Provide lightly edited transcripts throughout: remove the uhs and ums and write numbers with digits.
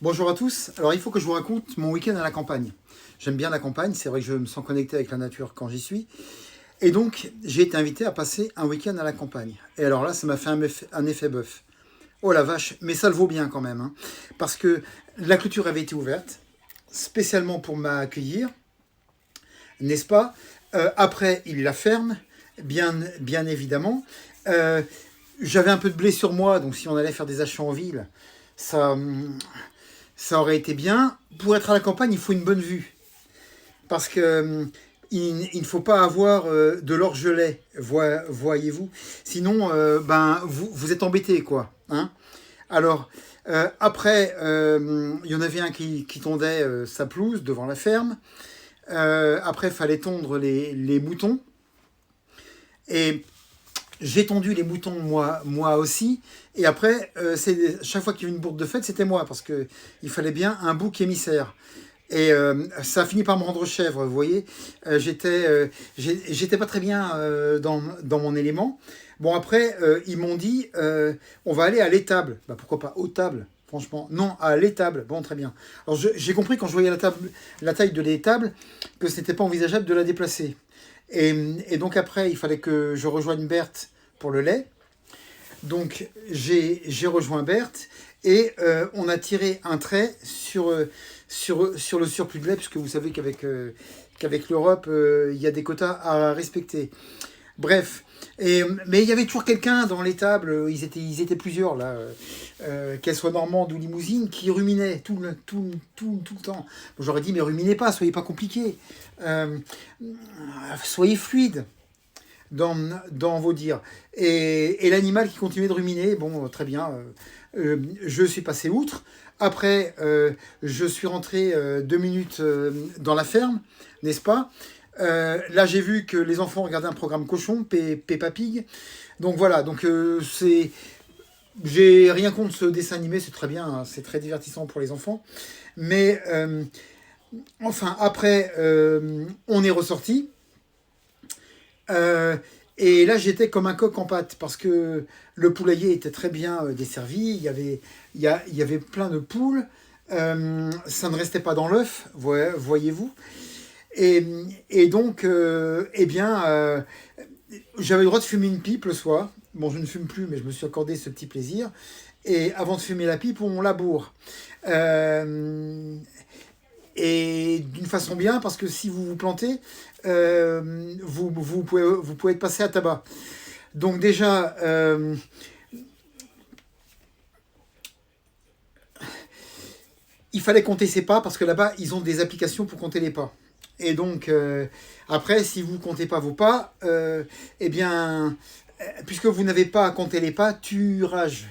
Bonjour à tous. Alors il faut que je vous raconte mon week-end à la campagne. J'aime bien la campagne, c'est vrai que je me sens connecté avec la nature quand j'y suis. Et donc j'ai été invité à passer un week-end à la campagne. Et alors là, ça m'a fait un effet bœuf. Oh la vache, mais ça le vaut bien quand même, hein. Parce que la clôture avait été ouverte, spécialement pour m'accueillir, n'est-ce pas? Après, il la ferme, bien évidemment. Euh, J'avais un peu de blé sur moi, donc si on allait faire des achats en ville, ça, ça aurait été bien. Pour être à la campagne, il faut une bonne vue. Parce que il ne faut pas avoir de l'orgelet, voyez-vous. Sinon, vous êtes embêté, quoi. Hein. Alors, après, il y en avait un qui tondait sa pelouse devant la ferme. Après, il fallait tondre les moutons. Et j'ai tondu les moutons moi aussi. Et après, chaque fois qu'il y avait une bourde de fête, c'était moi. Parce qu'il fallait bien un bouc émissaire. Et ça a fini par me rendre chèvre, vous voyez. J'étais pas très bien dans mon élément. Bon, après, ils m'ont dit, on va aller à l'étable. Bah, pourquoi pas aux tables, franchement. Non, à l'étable. Bon, très bien. Alors, j'ai compris quand je voyais la taille de l'étable que ce n'était pas envisageable de la déplacer. Et donc après, il fallait que je rejoigne Berthe pour le lait. Donc j'ai rejoint Berthe et on a tiré un trait sur le surplus de lait, puisque vous savez qu'avec l'Europe, il y a des quotas à respecter. Bref, mais il y avait toujours quelqu'un dans l'étable, ils étaient plusieurs là, qu'elles soient normandes ou limousines, qui ruminaient tout le temps. Bon, j'aurais dit, mais ruminez pas, soyez pas compliqués, soyez fluides dans vos dires. Et l'animal qui continuait de ruminer, bon, très bien, je suis passé outre. Après, je suis rentré 2 minutes dans la ferme, n'est-ce pas? Là, j'ai vu que les enfants regardaient un programme cochon, Peppa Pig. Donc voilà, donc j'ai rien contre ce dessin animé, c'est très bien, hein, c'est très divertissant pour les enfants. Mais enfin, après, on est ressorti. Et là, j'étais comme un coq en pâte parce que le poulailler était très bien desservi. Il y avait plein de poules. Ça ne restait pas dans l'œuf, voyez-vous. Et donc, j'avais le droit de fumer une pipe le soir. Bon, je ne fume plus, mais je me suis accordé ce petit plaisir. Et avant de fumer la pipe, on laboure. Et d'une façon bien, parce que si vous vous plantez, vous pouvez être passé à tabac. Donc déjà, il fallait compter ses pas, parce que là-bas, ils ont des applications pour compter les pas. Et donc, après, si vous ne comptez pas vos pas, puisque vous n'avez pas à compter les pas, tu rages.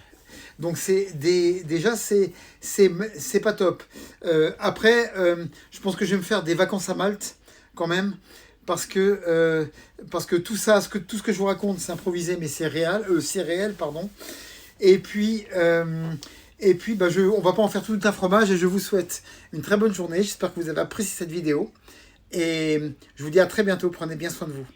Donc déjà c'est pas top. Après, je pense que je vais me faire des vacances à Malte quand même, parce que tout ce que je vous raconte, c'est improvisé, mais c'est réel, pardon. Et puis on va pas en faire tout un fromage, et je vous souhaite une très bonne journée. J'espère que vous avez apprécié cette vidéo et je vous dis à très bientôt. Prenez bien soin de vous.